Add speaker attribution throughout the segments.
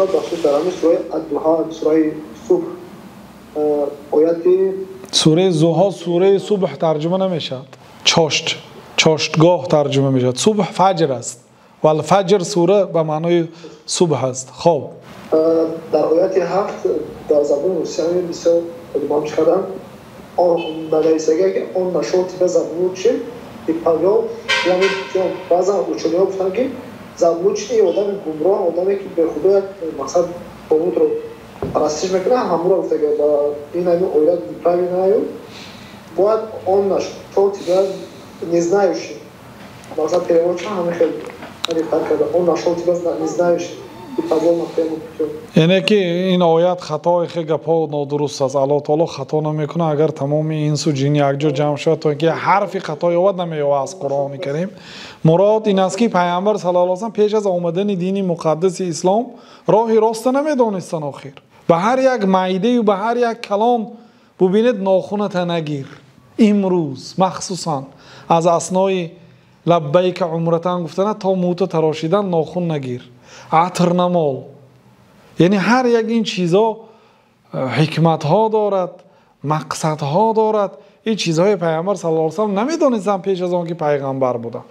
Speaker 1: استاد بخشش دارم سوره الضحى سوره صبح آیت
Speaker 2: سوره زوها سوره صبح ترجمه نمیشد. چاشتگاه ترجمه میشد. صبح فجر است و الفجر سوره به معنای صبح است. خب
Speaker 1: در آیت 7 در زبان روسیه بسیار ادامه کردن آن نویسنده که آن نشاطی به زبان چه پیاو یعنی بعضا اوچونیا گفتن که زبان چه آدم گمراه آدمی که به خدا مقصد خود رو پرستش میکنه همون رو گفته که این همین آیت پیاوی نیو باید آن نشاطی به نزنایش مقصد پیاو چه همه خیلی فرق کرده آن نشاطی به نزنایش
Speaker 2: یعنی که این آیت خطای خیلی گپا نادرست است. الله تعالی خطا نمیکنه. اگر تمام انس و جن یک جا جمع شد تا اینکه حرفی خطا یاد نمیاد از قرآن کریم، مراد این است که پیامبر صلی الله علیه و سلم پیش از آمدن دین مقدس اسلام راه راست نمیدانستن. آخر به هر یک معده و به هر یک کلام ببینید ناخونت نگیر. امروز مخصوصا از اسنای لبیک عمرتان گفتن تا موت تراشیدن ناخون نگیر، عطر نمال. یعنی هر یک این چیزا حکمت ها دارد، مقصد ها دارد. این چیزهای پیامبر صلی الله علیه و سلم نمیدونستن پیش از آن که پیغمبر بودن.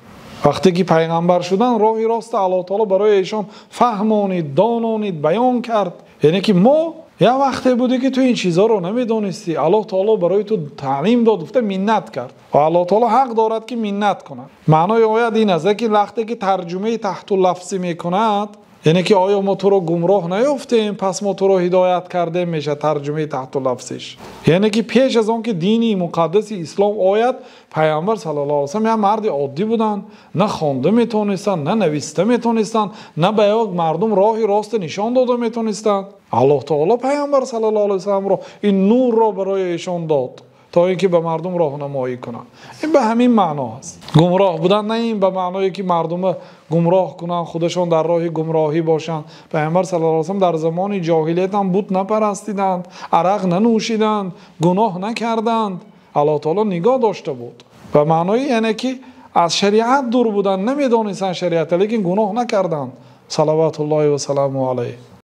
Speaker 2: وقتی که پیغمبر شدن راه راست الله تعالی برای ایشان فهمانید، دانانید، بیان کرد. یعنی که ما یا وقتی بوده که تو این چیزها رو نمیدونستی، الله تعالی برای تو تعلیم داد، گفته منت کرد و الله تعالی حق دارد که منت کند. معنای آیت این است که وقتی که ترجمه تحت لفظی میکند، یعنی که آیا ما تو رو گمراه نیافتیم پس ما تو رو هدایت کرده، میشه ترجمه تحت لفظش. یعنی که پیش از آن که دینی مقدس اسلام آید، پیامبر صلی الله علیه و سلم مرد عادی بودن، نه خوانده میتونستن، نه نوشته میتونستن، نه به یک مردم راه راست نشان داده میتونستن. الله تعالی پیامبر صلی الله علیه و سلم را این نور را برای ایشان داد تا اینکه به مردم راهنمایی کنند. این به همین معنا است. گمراه بودن نه این به معنای که مردم گمراه کنند، خودشان در راه گمراهی باشند. پیامبر صلی الله علیه و سلم در زمان جاهلیت هم بت نپرستیدند، عرق ننوشیدند، گناه نکردند. الله تعالی نگاه داشته بود. به معنای یعنی که از شریعت دور بودن، نمیدونستند شریعت، لیکن گناه نکردند. صلوات الله و سلام علیه.